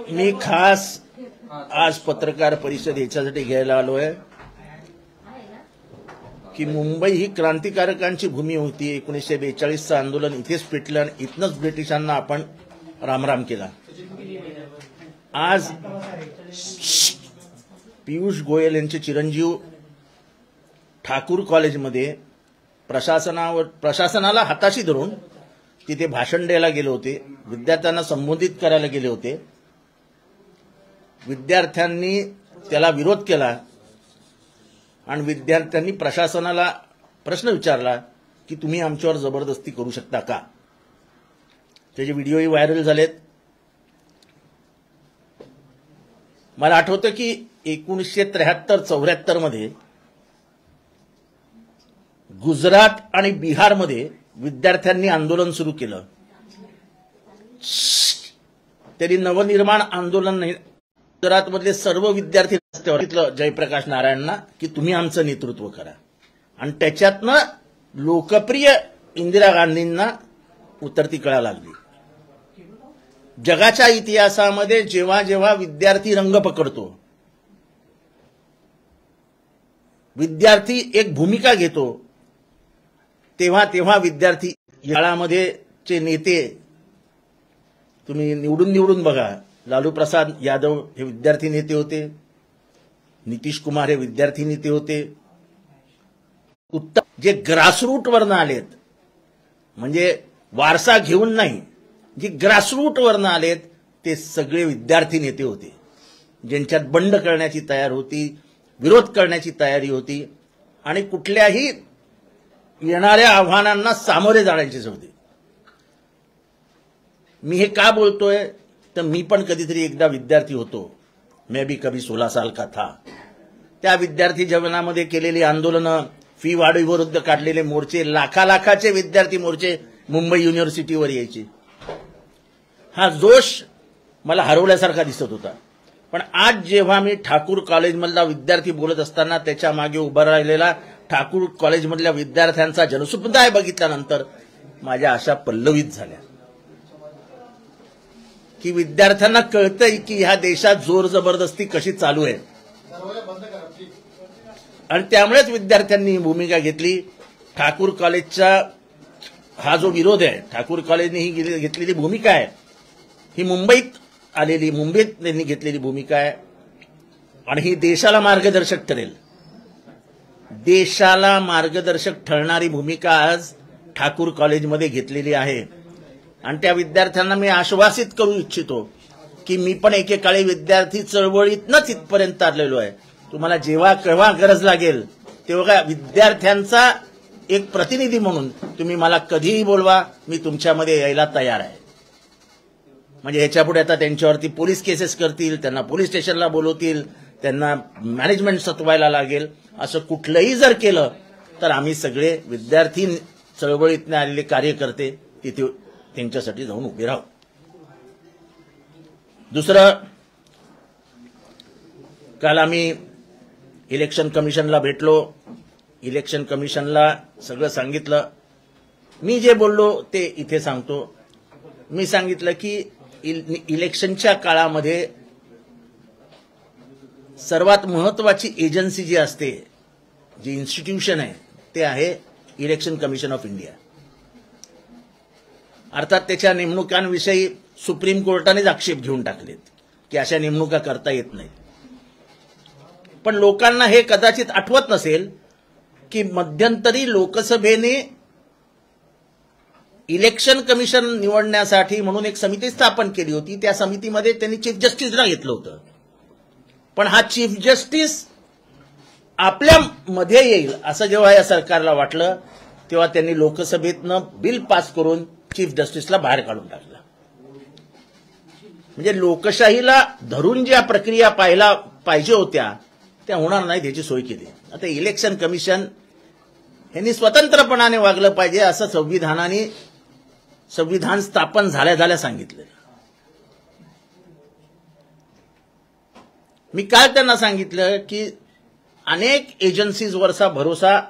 मी खास आज पत्रकार परिषद याच्यासाठी घ्यायला आलोय की मुंबई ही क्रांतिकारकांची भूमी होती। 1942चं आंदोलन इथेच पेटलं आणि इथनच ब्रिटिशांना आपण रामराम केला। आज पियुष गोयल यांचे चिरंजीव ठाकूर कॉलेजमध्ये प्रशासनाला हाताशी धरून तिथे भाषण द्यायला गेले होते, विद्यार्थ्यांना संबोधित करायला गेले होते। विद्यार्थ्यांनी त्याला विरोध केला आणि विद्यार्थ्यांनी प्रशासनाला प्रश्न विचारला की तुम्ही आमच्यावर जबरदस्ती करू शकता का। त्याचे व्हिडिओही व्हायरल झालेत। मला आठवतं की 1973-74 मध्ये गुजरात आणि बिहारमध्ये विद्यार्थ्यांनी आंदोलन सुरू केलं। त्यांनी नवनिर्माण आंदोलन गुजरातमधले सर्व विद्यार्थी रस्त्यावर घेतलं जयप्रकाश नारायणना की तुम्ही आमचं नेतृत्व करा, आणि त्याच्यातनं लोकप्रिय इंदिरा गांधींना उतरती कळा लागली। जगाच्या इतिहासामध्ये जेव्हा जेव्हा विद्यार्थी रंग पकडतो, विद्यार्थी एक भूमिका घेतो, तेव्हा तेव्हा विद्यार्थी काळामध्ये चे नेते तुम्ही निवडून बघा। लालू प्रसाद यादव हे विद्यार्थी नेते होते, नितीश कुमार हे विद्यार्थी नेते होते। उत्तर जे ग्रासरूट वरनं आलेत, म्हणजे वारसा घेऊन नाही, जे ग्रासरूट वरनं आलेत ते सगळे विद्यार्थी नेते होते, ज्यांच्यात बंड करण्याची तयारी होती, विरोध करण्याची तयारी होती आणि कुठल्याही येणाऱ्या आव्हानांना सामोरे जाण्याची होती। मी हे का बोलतोय तर मी पण कधीतरी एकदा विद्यार्थी होतो। मैं भी कभी 16 साल का था। त्या विद्यार्थी जीवनामध्ये केलेली आंदोलनं, फी वाढीविरुद्ध काढलेले मोर्चे, लाखाचे विद्यार्थी मोर्चे मुंबई युनिव्हर्सिटीवर यायचे। हा जोश मला हरवल्यासारखा दिसत होता। पण आज जेव्हा मी ठाकूर कॉलेजमधला विद्यार्थी बोलत असताना त्याच्या मागे उभा राहिलेला ठाकूर कॉलेजमधल्या विद्यार्थ्यांचा जनसमुदाय बघितल्यानंतर माझ्या आशा पल्लवित झाल्या की विद्यार्थ्यांना कळतंय की ह्या देशात जोर जबरदस्ती कशी चालू आहे, आणि त्यामुळेच विद्यार्थ्यांनी भूमिका घेतली। ठाकूर कॉलेजचा हा जो विरोध आहे, ठाकूर कॉलेजने ही घेतलेली भूमिका आहे, ही मुंबईत त्यांनी घेतलेली भूमिका आहे आणि ही देशाला मार्गदर्शक ठरेल। देशाला मार्गदर्शक ठरणारी भूमिका आज ठाकूर कॉलेजमध्ये घेतलेली आहे। आणि त्या विद्यार्थ्यांना मी आश्वासित करू इच्छितो की मी पण एकेकाळी विद्यार्थी चळवळीतनंच इथपर्यंत आलेलो आहे। तुम्हाला जेव्हा केव्हा गरज लागेल तेव्हा विद्यार्थ्यांचा एक प्रतिनिधी म्हणून तुम्ही मला कधीही बोलवा, मी तुमच्यामध्ये यायला तयार आहे। म्हणजे ह्याच्यापुढे आता त्यांच्यावरती पोलीस केसेस करतील, त्यांना पोलीस स्टेशनला बोलवतील, त्यांना मॅनेजमेंट सतवायला लागेल, असं कुठलंही जर केलं तर आम्ही सगळे विद्यार्थी चळवळीतने आलेले कार्यकर्ते तिथे त्यांच्यासाठी जाऊन उभे राहू। दुसरं, काल आम्ही इलेक्शन कमिशनला भेटलो, इलेक्शन कमिशनला सगळं सांगितलं। मी जे बोललो ते इथे सांगतो। मी सांगितलं की इलेक्शनच्या काळामध्ये सर्वात महत्वाची एजन्सी जी असते, जी इन्स्टिट्यूशन आहे, ते आहे इलेक्शन कमिशन ऑफ इंडिया। अर्थात त्याच्या नेमणुकांविषयी सुप्रीम कोर्टानेच आक्षेप घेऊन टाकलेत की अशा नेमणुका करता येत नाहीत। पण लोकांना हे कदाचित आठवत नसेल की मध्यंतरी लोकसभेने इलेक्शन कमिशन निवडण्यासाठी म्हणून एक समिती स्थापन केली होती। त्या समितीमध्ये त्यांनी चीफ जस्टिसला घेतलं होतं, पण हा चीफ जस्टिस आपल्या मध्ये येईल असं जेव्हा या सरकारला वाटलं तेव्हा त्यांनी लोकसभेतनं बिल पास करून चीफ जस्टिसला बाहेर काढून टाकलं। म्हणजे लोकशाहीला धरून ज्या प्रक्रिया पाहायला पाहिजे होत्या त्या होणार नाहीत याची सोय केली। आता इलेक्शन कमिशन यांनी स्वतंत्रपणाने वागलं पाहिजे असं संविधान स्थापन झाल्या सांगितलं। मी काल त्यांना सांगितलं की अनेक एजन्सीजवरचा भरोसा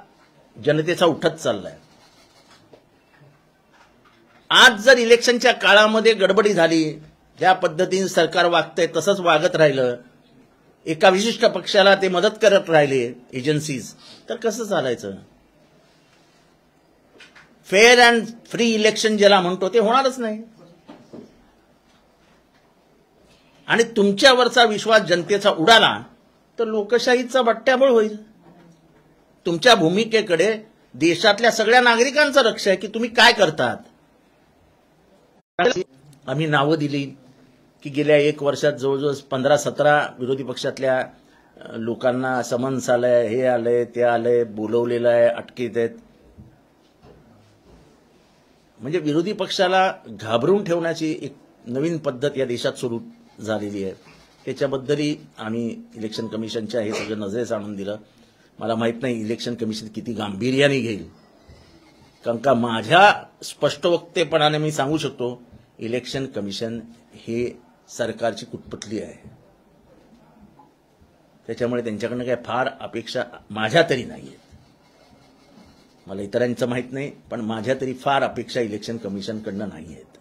जनतेचा उठत चाललाय। आज जर इलेक्शनच्या काळामध्ये गडबडी झाली, ज्या पद्धतीने सरकार वागतंय तसंच वागत राहिलं, एका विशिष्ट पक्षाला ते मदत करत राहिले एजन्सीज, तर कसं चालायचं? फेअर अँड फ्री इलेक्शन ज्याला म्हणतो ते होणारच नाही. आणि तुमच्यावरचा विश्वास जनतेचा उडाला तर लोकशाहीचा बट्ट्याबोळ होईल. तुमच्या भूमिकेकडे देशातल्या सगळ्या नागरिकांचं लक्ष आहे की तुम्ही काय करतात. आम्ही नावं दिली की गेल्या 1 वर्षात जवळजवळ 15-17 विरोधी पक्षातल्या लोकांना समन्स आलंय, हे आलंय, ते आलंय, बोलवलेलं आहे, अटकेत आहेत. म्हणजे विरोधी पक्षाला घाबरून ठेवण्याची एक नवीन पद्धत या देशात सुरू झालेली आहे. त्याच्याबद्दलही आम्ही इलेक्शन कमिशनच्या हे सगळं नजरेस आणून दिलं. मला माहित नाही इलेक्शन कमिशन किती गांभीर्याने घेईल, कारण का माझ्या स्पष्ट वक्तेपणाने मी सांगू शकतो इलेक्शन कमिशन हे सरकारची कुटपुतली आहे. त्याच्यामुळे त्यांच्याकडनं काय फार अपेक्षा माझ्या तरी नाही आहेत. मला इतरांचं माहित नाही, पण माझ्या तरी फार अपेक्षा इलेक्शन कमिशनकडनं नाही आहेत.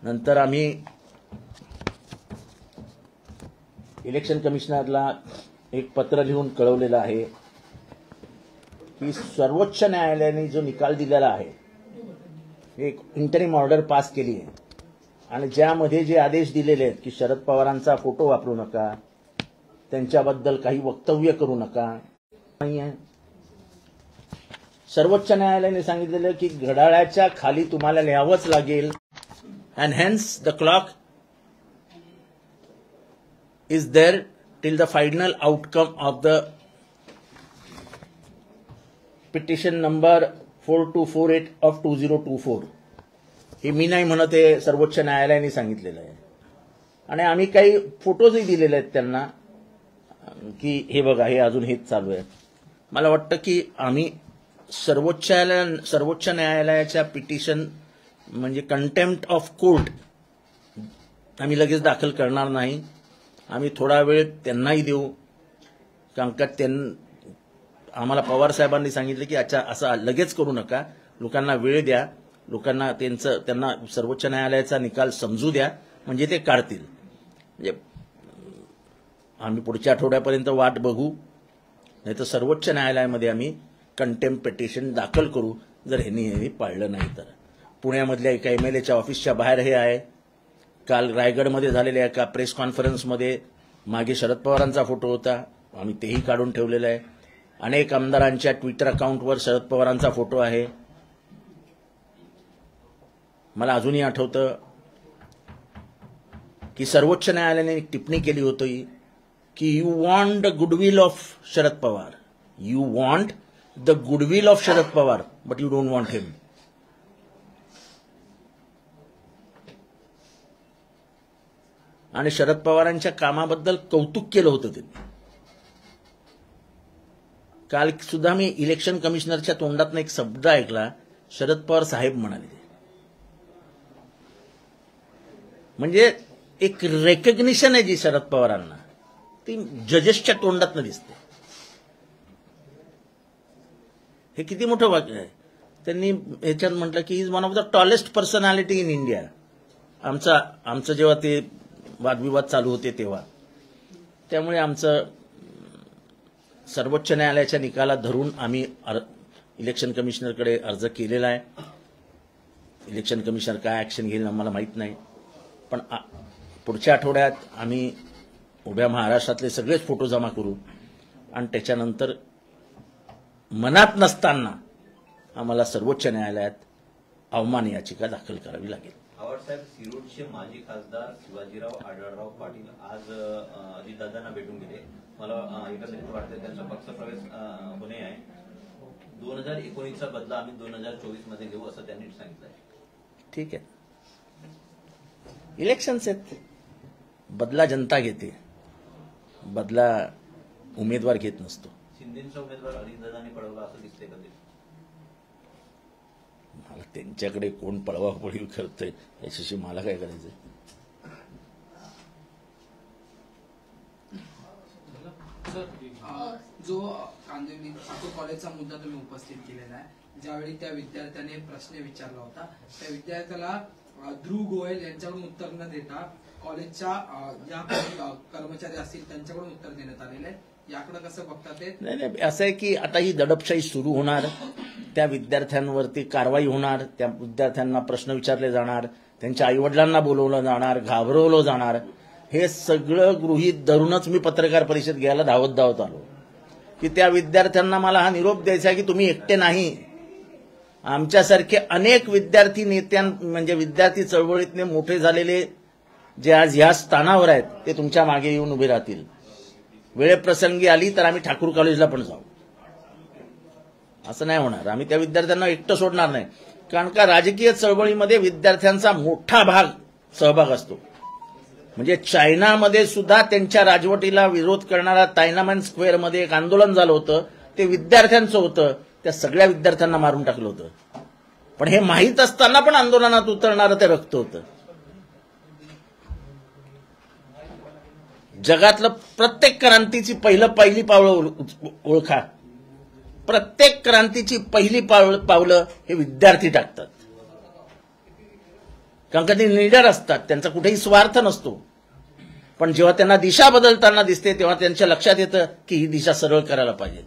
नंतर आम्ही इलेक्शन कमिशनरला एक पत्र लिहून कळवलेलं आहे की सर्वोच्च न्यायालयाने जो निकाल दिलेला आहे, एक इंटरिम ऑर्डर पास केली आहे आणि ज्यामध्ये जे आदेश दिलेले आहेत की शरद पवारांचा फोटो वापरू नका, त्यांच्याबद्दल काही वक्तव्य करू नका, नाही आहे. सर्वोच्च न्यायालयाने सांगितलेलं की घड्याळाच्या खाली तुम्हाला लिहावंच लागेल and hence the clock is there till the final outcome of the petition number 4248 of 2024. हे मी नाही म्हणत, हे सर्वोच्च न्यायालयाने सांगितलेलं आहे. आणि आम्ही काही फोटोजही दिलेले आहेत त्यांना की हे बघा, हे अजून हेच चालू आहे. मला वाटतं की आम्ही सर्वोच्च न्यायालयाच्या पिटिशन म्हणजे कंटेम्प्ट ऑफ कोर्ट आम्ही लगेच दाखल करणार नाही. आम्ही थोडा वेळ त्यांनाही देऊ, कारण का आम्हाला पवार साहेबांनी सांगितलं की अच्छा असं लगेच करू नका, लोकांना वेळ द्या, लोकांना त्यांना सर्वोच्च न्यायालयाचा निकाल समजू द्या, म्हणजे ते काढतील. म्हणजे आम्ही पुढच्या आठवड्यापर्यंत वाट बघू, नाही तर सर्वोच्च न्यायालयामध्ये आम्ही कंटेम्प्ट पिटिशन दाखल करू जर ह्यांनी पाळलं नाही तर. पुण्यामधल्या एका MLAच्या ऑफिसच्या बाहेर हे आहे. काल रायगडमध्ये झालेल्या एका प्रेस कॉन्फरन्समध्ये मागे शरद पवारांचा फोटो होता, आम्ही तेही काढून ठेवलेला आहे. अनेक आमदारांच्या ट्विटर अकाउंटवर शरद पवारांचा फोटो आहे. मला अजूनही आठवतं की सर्वोच्च न्यायालयाने एक टिप्पणी केली होती की you want the goodwill of Sharad Pawar, you want the goodwill of Sharad Pawar but you don't want him. आणि शरद पवारांच्या कामाबद्दल कौतुक केलं होतं त्यांनी. काल सुद्धा मी इलेक्शन कमिशनरच्या तोंडातून एक शब्द ऐकला, शरद पवार साहेब म्हणाले. म्हणजे एक रेकग्निशन आहे जी शरद पवारांना, ती जजेसच्या तोंडातून दिसते. हे किती मोठं वाक्य आहे. त्यांनी ह्याच्यात म्हटलं की is one of the tallest personality in India. आमचं जेव्हा ते वादविवाद चालू होते तेव्हा, त्यामुळे आमचं सर्वोच्च न्यायालयाच्या निकालात धरून आम्ही इलेक्शन कमिशनरकडे अर्ज केलेला आहे. इलेक्शन कमिशनर काय ऍक्शन घेईल आम्हाला माहित नाही, पण पुढच्या आठवड्यात आम्ही उभ्या महाराष्ट्रातले सगळेच फोटो जमा करू आणि त्याच्यानंतर मनात नसताना आम्हाला सर्वोच्च न्यायालयात अवमान याचिका दाखल करावी लागेल. साहेब, शिरूरचे माजी खासदार शिवाजीराव आढळराव पाटील आज अजितदादांना भेटून गेले. मला एकंदरीत वाटतं त्यांचा पक्षप्रवेश होणे आहे. 2019चा बदला आम्ही 2024 मध्ये घेऊ असं त्यांनी सांगितलंय. ठीक आहे, इलेक्शन्स आहेत, बदला जनता घेते, बदला उमेदवार घेत नसतो. शिंदेचा उमेदवार अजितदादांनी पळवला असं दिसतंय कधी? मला त्यांच्याकडे कोण पळवापळी करतंय याच्याशी मला काय करायचंय. जो कांदिवली ठाकूर कॉलेजचा मुद्दा तुम्ही उपस्थित केलेला आहे. ज्यावेळी त्या विद्यार्थ्याने प्रश्न विचारला होता, त्या विद्यार्थ्याला ध्रुव गोयल यांच्याकडून उत्तर न देता कॉलेजच्या ज्या कर्मचारी असतील त्यांच्याकडून उत्तर देण्यात आलेलं आहे. याकडे कसं बघता ते? नाही, असं आहे की आता ही दडपशाही सुरू होणार, त्या विद्यार्थ्यांवरती कारवाई होणार, त्या विद्यार्थ्यांना प्रश्न विचारले जाणार, त्यांच्या आईवडिलांना बोलवलं जाणार, घाबरवलं जाणार. हे सगळं गृहीत धरूनच मी पत्रकार परिषद घ्यायला धावत आलो की त्या विद्यार्थ्यांना मला हा निरोप द्यायचा की तुम्ही एकटे नाही, आमच्यासारखे अनेक विद्यार्थी म्हणजे विद्यार्थी चळवळीतले मोठे झालेले जे आज ह्या स्थानावर आहेत ते तुमच्या मागे येऊन उभे राहतील. वेळेप्रसंगी आली तर आम्ही ठाकूर कॉलेजला पण जाऊ, असं नाही होणार. आम्ही त्या विद्यार्थ्यांना एकटं सोडणार नाही, कारण का राजकीय चळवळीमध्ये विद्यार्थ्यांचा मोठा भाग सहभाग असतो. म्हणजे चायनामध्ये सुद्धा त्यांच्या राजवटीला विरोध करणारा तायनामन स्क्वेअरमध्ये एक आंदोलन झालं होतं, ते विद्यार्थ्यांचं होतं. त्या सगळ्या विद्यार्थ्यांना मारून टाकलं होतं, पण हे माहीत असताना पण आंदोलनात उतरणारं ते रक्त होतं. जगातलं प्रत्येक क्रांतीची पहिली पावलं ओळखा. प्रत्येक क्रांतीची पहिली पावलं हे विद्यार्थी टाकतात, कारण का ते लीडर असतात, त्यांचा कुठेही स्वार्थ नसतो. पण जेव्हा त्यांना दिशा बदलताना दिसते तेव्हा त्यांच्या लक्षात येतं की ही दिशा सरळ करायला पाहिजे,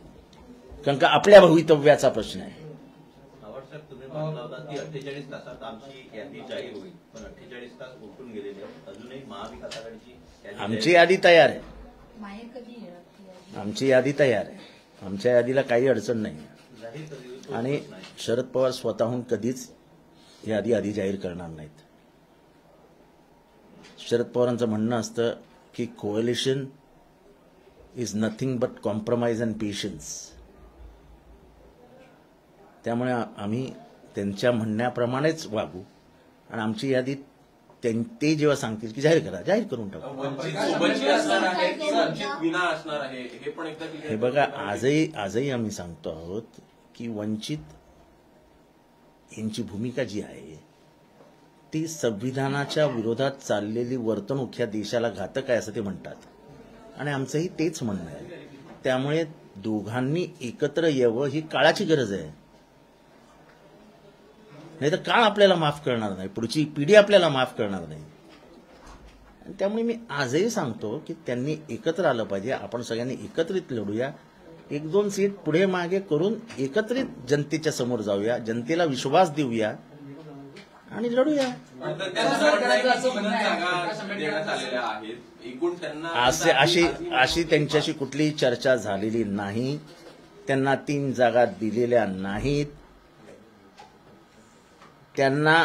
कारण का आपल्या भवितव्याचा प्रश्न आहे. साहेब, तुम्ही म्हटलं होता की 48 तासात आमची यादी जाहीर होईल, पण 48 तास उलटून गेलेले अजूनही महाविकास आघाडीची आमची यादी तयार आहे. आमची यादी तयार आहे. आमच्या यादीला काही अडचण नाही आणि शरद पवार स्वतःहून कधीच यादी आधी जाहीर करणार नाहीत. शरद पवारांचं म्हणणं असतं की coalition is nothing but compromise and patience. त्यामुळे आम्ही त्यांच्या म्हणण्याप्रमाणेच वागू आणि आमची यादी ते जेव्हा सांगतील की जाहीर करा, जाहीर करून टाकू. हे बघा, आजही आम्ही सांगतो आहोत की वंचित यांची भूमिका जी आहे ती संविधानाच्या विरोधात चाललेली वर्तणूक ह्या देशाला घातक आहे असं ते म्हणतात आणि आमचंही तेच म्हणणं आहे. त्यामुळे दोघांनी एकत्र यावं ही काळाची गरज आहे. नाही तर काळ आपल्याला माफ करणार नाही, पुढची पिढी आपल्याला माफ करणार नाही. त्यामुळे मी आजही सांगतो की त्यांनी एकत्र आलं पाहिजे. आपण सगळ्यांनी एकत्रित लढूया, 1-2 सीट पुढे मागे करून एकत्रित जनतेच्या समोर जाऊया, जनतेला विश्वास देऊया आणि लढूया. अशी त्यांच्याशी कुठलीही चर्चा झालेली नाही. त्यांना 3 जागा दिलेल्या नाहीत. त्यांना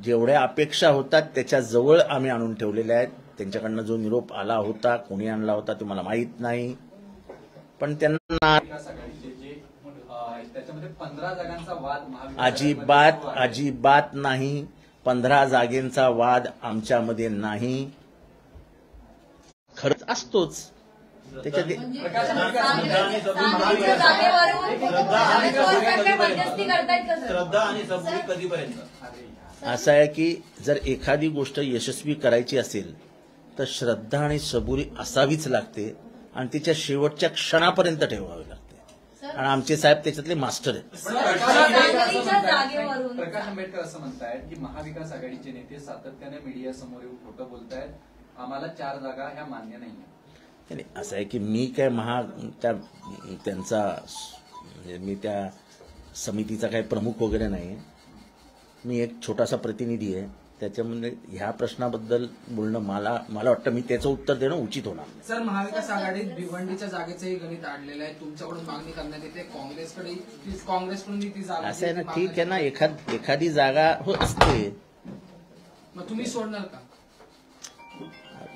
जेवढ्या अपेक्षा होतात त्याच्या जवळ आम्ही आणून ठेवलेल्या आहेत. त्यांच्याकडनं जो निरोप आला होता, कोणी आणला होता ते मला माहीत नाही, पण त्यांना त्याच्यामध्ये 15 जागांचा वाद अजिबात नाही. 15 जागेंचा वाद आमच्यामध्ये नाही. खरंच असतोच त्याच्यात. श्रद्धा आणि सबुरी कधीपर्यंत? असं आहे की जर एखादी गोष्ट यशस्वी करायची असेल तर श्रद्धा आणि सबुरी असावीच लागते आणि तिच्या शेवटच्या क्षणापर्यंत ठेवावी लागते आणि आमचे साहेब त्याच्यातले मास्टर आहेत. प्रकाश आंबेडकर असं म्हणतायत की महाविकास आघाडीचे नेते सातत्याने मीडिया समोर येऊन खोटं बोलतायत, आम्हाला 4 जागा ह्या मान्य नाही. असं आहे की मी काय त्यांचा मी त्या समितीचा काही प्रमुख वगैरे नाही. मी एक छोटासा प्रतिनिधी आहे. त्याच्यामध्ये ह्या प्रश्नाबद्दल बोलणं मला वाटतं मी त्याचं उत्तर देणं उचित होणार. सर, महाविकास आघाडीत भिवंडीच्या जागेचंही गणित आणलेलं आहे. तुमच्याकडून मागणी करण्यात येते, काँग्रेसकडून ती जागा. असं आहे ना, ठीक आहे ना, एखादी जागा असते. मग तुम्ही सोडणार का?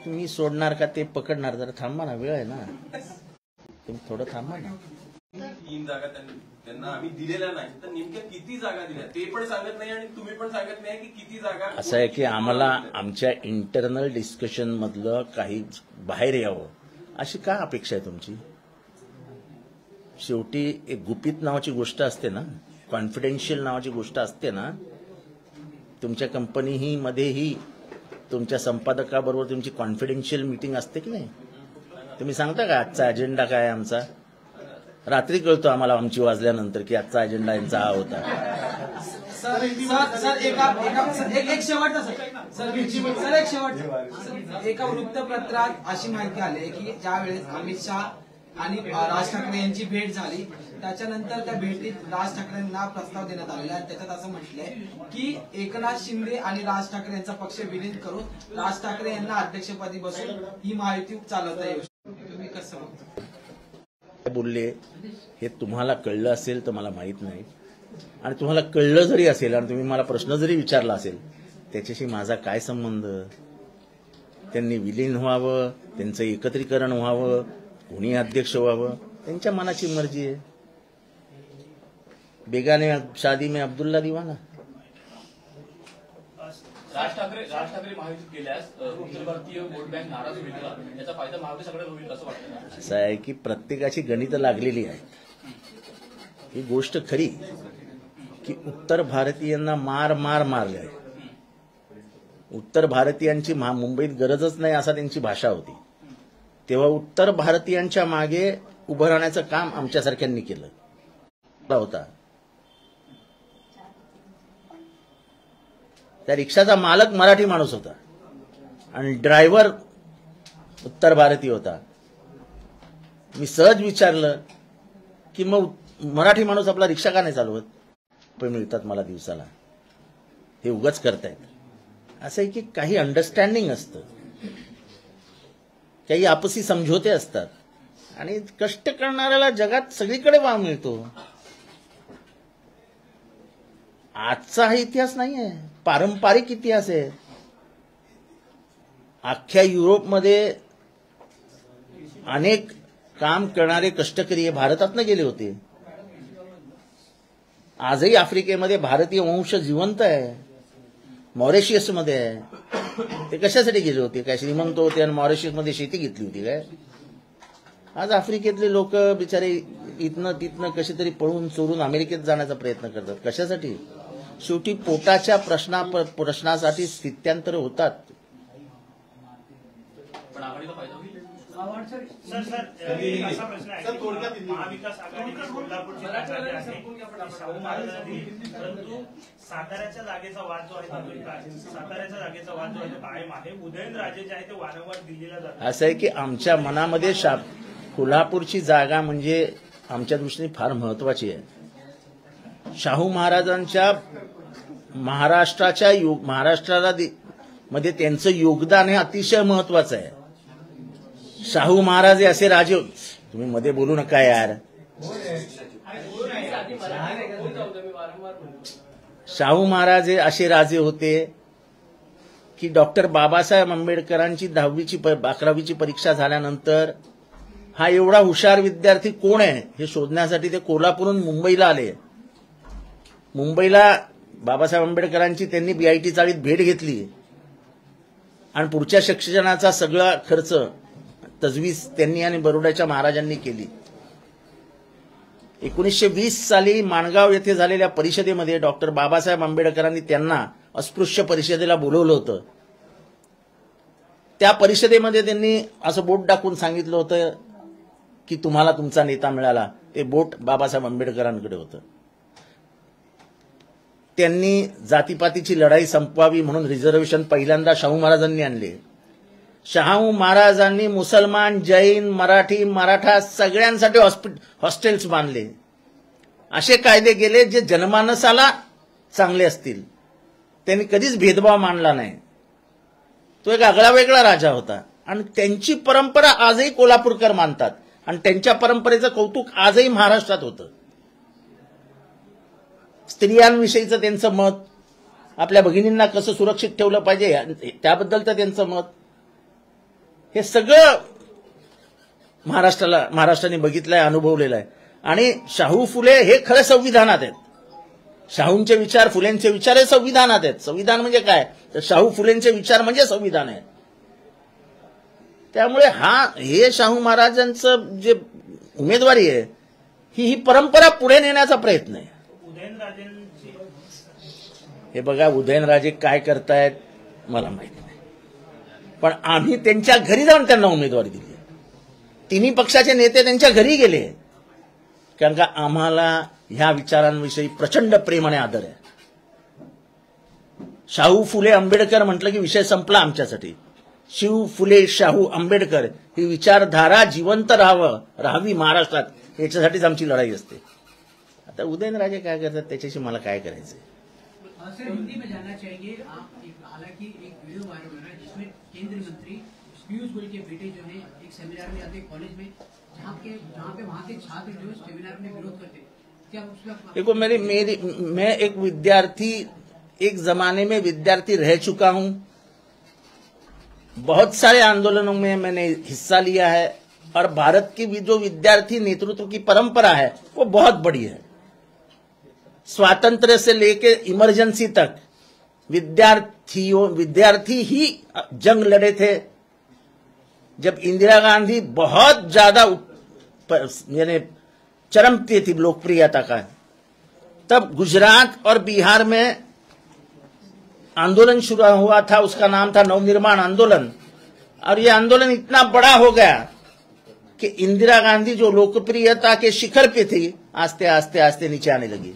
तुम्ही सोडणार का ते पकडणार? जरा थांबा ना, वेळ आहे ना, तुम्ही थोडं थांबा ना. 3 जागा त्यांना आम्ही दिलेल्या नाही, तर नेमक्या किती जागा दिल्या ते पण सांगत नाही आणि तुम्ही पण सांगत नाही की किती जागा. असं आहे की आम्हाला आमच्या इंटरनल डिस्कशन मधलं काही बाहेर यावं अशी का अपेक्षा आहे तुमची? शेवटी एक गुपित नावाची गोष्ट असते ना, कॉन्फिडेन्शियल नावाची गोष्ट असते ना. तुमच्या कंपनी मध्येही तुमच्या संपादकाबरोबर तुमची कॉन्फिडेन्शियल मीटिंग असते की नाही? तुम्ही सांगता का आजचा अजेंडा काय आहे आमचा? रात्री कळतो आम्हाला आमची वाजल्यानंतर की आजचा अजेंडा यांचा हा होता. सर एक शेवटचा सर एक शेवटचा एका वृत्तपत्रात अशी माहिती आली की ज्यावेळेस अमित शहा आणि राज ठाकरे यांची भेट झाली त्याच्यानंतर त्या भेटीत राज ठाकरेंना प्रस्ताव देण्यात आलेला आहे. त्याच्यात असं म्हटलंय की एकनाथ शिंदे आणि राज ठाकरे यांचा पक्ष विलीन करून राज ठाकरे यांना अध्यक्षपदी बसून ही महायुती चालवता येऊ शकते. तुम्ही कसं बघता? बोलले हे तुम्हाला कळलं असेल तर मला माहित नाही, आणि तुम्हाला कळलं जरी असेल आणि तुम्ही मला प्रश्न जरी विचारला असेल त्याच्याशी माझा काय संबंध. त्यांनी विलीन व्हावं, त्यांचं एकत्रीकरण व्हावं, कोणी अध्यक्ष व्हावं, त्यांच्या मनाची मर्जी आहे. बेगाने शादी में अब्दुल्ला दिवाना. राज ठाकरे महायुतीत गेल्यास उत्तर भारतीय वोट बँक नाराज होईल का? याचा फायदा महायुती सगळ्यात होईल असं वाटतं? असं आहे की प्रत्येकाची गणितं लागलेली आहेत. ही गोष्ट खरी की उत्तर भारतीयांना मारले आहे. उत्तर भारतीयांची मुंबईत गरजच नाही असा त्यांची भाषा होती. तेव्हा उत्तर भारतीयांच्या मागे उभं राहण्याचं काम आमच्यासारख्यांनी केलं होता. त्या रिक्षाचा मालक मराठी माणूस होता आणि ड्रायव्हर उत्तर भारतीय होता. मी सहज विचारलं की मग मराठी माणूस आपला रिक्षा का नाही चालवत? रुपये मिळतात मला दिवसाला, हे उगाच करतायत. असं आहे की काही अंडरस्टँडिंग असतं, काही आपसी समझोते असतात आणि कष्ट करणाऱ्याला जगात सगळीकडे वाव मिळतो. आजचा हा इतिहास नाहीये, पारंपरिक इतिहास आहे. अख्ख्या युरोपमध्ये अनेक काम करणारे कष्टकरी भारतातनं गेले होते. आजही आफ्रिकेमध्ये भारतीय वंश जिवंत आहे, मॉरिशियसमध्ये आहे. ते कशासाठी गेले होते? काय श्रीमंत होते आणि मॉरिशियसमध्ये शेती घेतली होती काय? आज आफ्रिकेतले लोक बिचारे इथनं तिथनं कसे तरी पळून चोरून अमेरिकेत जाण्याचा प्रयत्न करतात. कशासाठी? शेवटी पोटाच्या प्रश्नासाठी स्थित्यांतर होतात. पण आघाडीला फायदा होईल? असा प्रश्न आहे की महाविकास आघाडीने कोल्हापूरची जागा जी आहे ती शाहू महाराजांना दिली, परंतु साताऱ्याच्या जागेचा वाद जो आहे साताऱ्याच्या जागेचा वाद जो आहे तो कायम आहे. उदयनराजे जे आहे ते वारंवार दिल्लीला जातात. असं आहे की आमच्या मनामध्ये कोल्हापूरची जागा म्हणजे आमच्या दृष्टीने फार महत्वाची आहे. शाहू महाराजांच्या महाराष्ट्राला मध्ये त्यांचं योगदान हे अतिशय महत्वाचं आहे. शाहू महाराज हे असे राजे, तुम्ही मध्ये बोलू नका यार. शाहू महाराज हे असे राजे होते की डॉक्टर बाबासाहेब आंबेडकरांची 11वीची परीक्षा झाल्यानंतर हा एवढा हुशार विद्यार्थी कोण आहे हे शोधण्यासाठी ते कोल्हापूरहून मुंबईला आले. मुंबईला बाबासाहेब आंबेडकरांची त्यांनी BIT चाळीत भेट घेतली आणि पुढच्या शिक्षणाचा सगळा खर्च तजवीज त्यांनी आणि बरोड्याच्या महाराजांनी केली. 1920 साली माणगाव येथे झालेल्या परिषदेमध्ये डॉक्टर बाबासाहेब आंबेडकरांनी त्यांना अस्पृश्य परिषदेला बोलवलं होतं. त्या परिषदेमध्ये त्यांनी असं बोट दाखवून सांगितलं होतं की तुम्हाला तुमचा नेता मिळाला. ते बोट बाबासाहेब आंबेडकरांकडे होतं. त्यांनी जातीपातीची लढाई संपवावी म्हणून रिझर्वेशन पहिल्यांदा शाहू महाराजांनी आणले. शाहू महाराजांनी मुसलमान, जैन, मराठी, मराठा सगळ्यांसाठी हॉस्टेल्स बांधले. असे कायदे गेले जे जनमानसाला चांगले असतील. त्यांनी कधीच भेदभाव मानला नाही. तो एक आगळा वेगळा राजा होता आणि त्यांची परंपरा आजही कोल्हापूरकर मानतात आणि त्यांच्या परंपरेचं कौतुक आजही महाराष्ट्रात होतं. स्त्रियांविषयीचं त्यांचं मत, आपल्या भगिनींना कसं सुरक्षित ठेवलं पाहिजे त्याबद्दलचं त्यांचं मत, हे सगळं महाराष्ट्राने बघितलंय, अनुभवलेलं आहे. आणि शाहू फुले हे खरं संविधानात आहेत. शाहूंचे विचार, फुलेंचे विचार हे संविधानात आहेत. संविधान म्हणजे काय? तर शाहू फुलेंचे विचार म्हणजे संविधान आहे. त्यामुळे हे शाहू महाराजांचं जे उमेदवारी आहे ही परंपरा पुढे नेण्याचा प्रयत्न आहे. हे बघा, उदयनराजे काय करतायत मला माहित नाही, पण आम्ही त्यांच्या घरी जाऊन त्यांना उमेदवारी दिली. तिन्ही पक्षाचे नेते त्यांच्या घरी गेले कारण का आम्हाला ह्या विचारांविषयी प्रचंड प्रेम आणि आदर आहे. शाहू फुले आंबेडकर म्हटलं की विषय संपला आमच्यासाठी. शिव फुले शाहू आंबेडकर ही विचारधारा जिवंत राहावी महाराष्ट्रात, याच्यासाठीच आमची लढाई असते. आता उदयनराजे काय करतात त्याच्याशी मला काय करायचंय. सर हिंदी में जानना चाहिए आप. हालांकि एक वीडियो वायरल हो रहा है जिसमें केंद्रीय मंत्री पीयूष गोयल के बेटे जो है एक सेमिनार में आते कॉलेज में, जहाँ पे वहाँ के छात्र जो सेमिनार में विरोध करते, क्या उसका देखो मैं एक विद्यार्थी, एक जमाने में विद्यार्थी रह चुका हूं. बहुत सारे आंदोलनों में मैंने हिस्सा लिया है और भारत की जो विद्यार्थी नेतृत्व की परंपरा है वो बहुत बड़ी है. स्वातंत्र्य से लेकर इमरजेंसी तक विद्यार्थी ही जंग लड़े थे. जब इंदिरा गांधी बहुत ज्यादा यानी चरम पे थी लोकप्रियता का, तब गुजरात और बिहार में आंदोलन शुरू हुआ था. उसका नाम था नवनिर्माण आंदोलन. और ये आंदोलन इतना बड़ा हो गया कि इंदिरा गांधी जो लोकप्रियता के शिखर पे थी आस्ते आस्ते आस्ते नीचे आने लगी.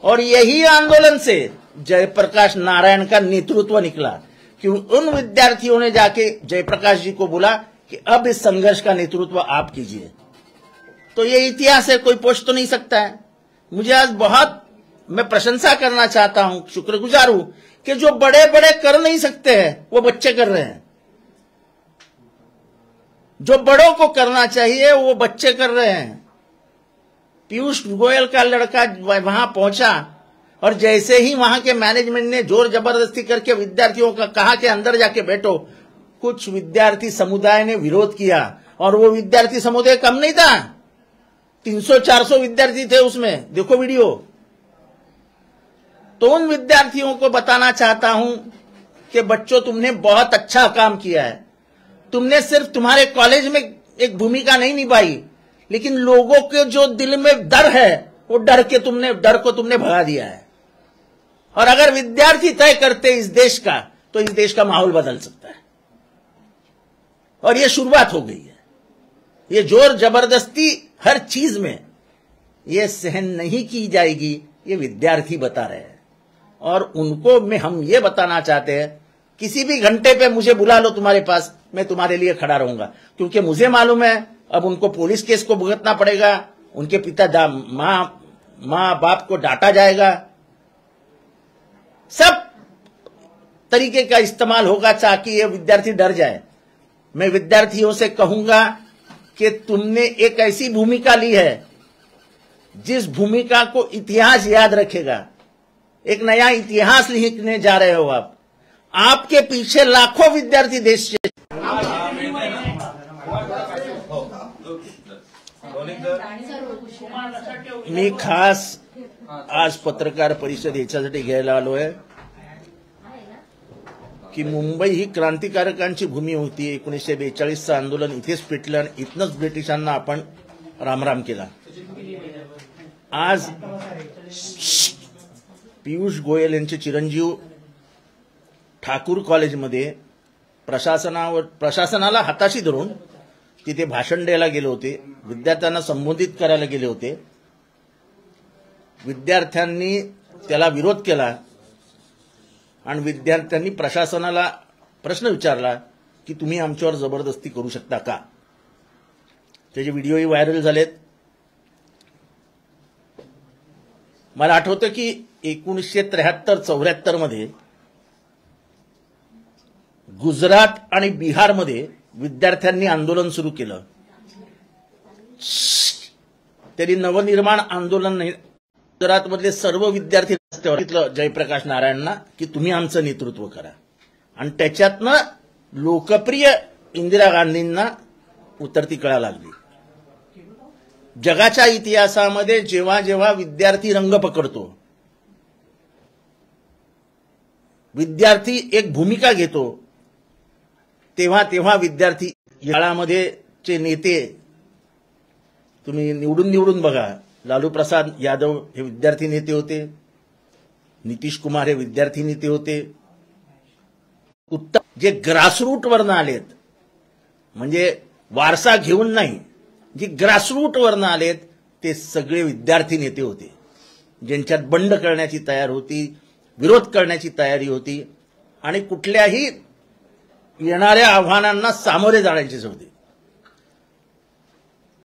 और यही आंदोलन से जयप्रकाश नारायण का नेतृत्व निकला कि उन विद्यार्थियों ने जाके जयप्रकाश जी को बोला कि अब इस संघर्ष का नेतृत्व आप कीजिए. तो ये इतिहास है, कोई पोछ तो नहीं सकता है. मुझे आज बहुत मैं प्रशंसा करना चाहता हूं, शुक्रगुजार हूं कि जो बड़े बड़े कर नहीं सकते हैं वो बच्चे कर रहे हैं. जो बड़ों को करना चाहिए वो बच्चे कर रहे हैं. पीयूष गोयल का लड़का वहां पहुंचा और जैसे ही वहां के मैनेजमेंट ने जोर जबरदस्ती करके विद्यार्थियों का कहा कि अंदर जाके बैठो, कुछ विद्यार्थी समुदाय ने विरोध किया. और वो विद्यार्थी समुदाय कम नहीं था, 300-400 विद्यार्थी थे उसमें, देखो वीडियो. तो उन विद्यार्थियों को बताना चाहता हूं कि बच्चों तुमने बहुत अच्छा काम किया है. तुमने सिर्फ तुम्हारे कॉलेज में एक भूमिका नहीं निभाई, लेकिन लोगों के जो दिल में डर है वो डर को तुमने भगा दिया है. और अगर विद्यार्थी तय करते इस देश का, तो इस देश का माहौल बदल सकता है. और ये शुरुआत हो गई है. ये जोर जबरदस्ती हर चीज में ये सहन नहीं की जाएगी, ये विद्यार्थी बता रहे हैं. और उनको हम ये बताना चाहते हैं, किसी भी घंटे पे मुझे बुला लो तुम्हारे पास, मैं तुम्हारे लिए खड़ा रहूंगा. क्योंकि मुझे मालूम है अब उनको पुलिस केस को भुगतना पड़ेगा, उनके पिता माँ बाप को डांटा जाएगा, सब तरीके का इस्तेमाल होगा ताकि ये विद्यार्थी डर जाए. मैं विद्यार्थियों से कहूंगा कि तुमने एक ऐसी भूमिका ली है जिस भूमिका को इतिहास याद रखेगा. एक नया इतिहास लिखने जा रहे हो आप. आपके पीछे लाखों विद्यार्थी देश से. मी खास आज पत्रकार परिषद याच्यासाठी घ्यायला आलोय की मुंबई ही क्रांतिकारकांची भूमी होती. 1942चं आंदोलन इथेच पेटलं आणि इथनच ब्रिटिशांना आपण रामराम केला. आज पीयूष गोयल यांचे चिरंजीव ठाकूर कॉलेजमध्ये प्रशासनाला हाताशी धरून तिथे भाषण द्यायला गेले होते, विद्यार्थ्यांना संबोधित करायला गेले होते. विद्यार्थ्यांनी त्याला विरोध केला आणि विद्यार्थ्यांनी प्रशासनाला प्रश्न विचारला की तुम्ही आमच्यावर जबरदस्ती करू शकता का. त्याचे व्हिडिओही व्हायरल झालेत. मला आठवतं की 1973-74 मध्ये गुजरात आणि बिहारमध्ये विद्यार्थ्यांनी आंदोलन सुरू केलं. त्यांनी नवनिर्माण आंदोलन नाही, गुजरातमधले सर्व विद्यार्थी रस्त्यावर सांगितलं जयप्रकाश नारायणना की तुम्ही आमचं नेतृत्व करा. आणि त्याच्यातनं लोकप्रिय इंदिरा गांधींना उतरती कळा लागली. जगाच्या इतिहासामध्ये जेव्हा जेव्हा विद्यार्थी रंग पकडतो, विद्यार्थी एक भूमिका घेतो, तेव्हा तेव्हा विद्यार्थी काळामध्ये चे नेते तुम्ही निवडून बघा. लालू प्रसाद यादव हे विद्यार्थी नेते होते, नितीश कुमार हे विद्यार्थी नेते होते. उत्तम जे ग्रासरूट वरनं आलेत, म्हणजे वारसा घेऊन नाही, जे ग्रासरूट वरनं आलेत ते सगळे विद्यार्थी नेते होते, ज्यांच्यात बंड करण्याची तयारी होती, विरोध करण्याची तयारी होती आणि कुठल्याही येणाऱ्या आव्हानांना सामोरे जाण्याची होती.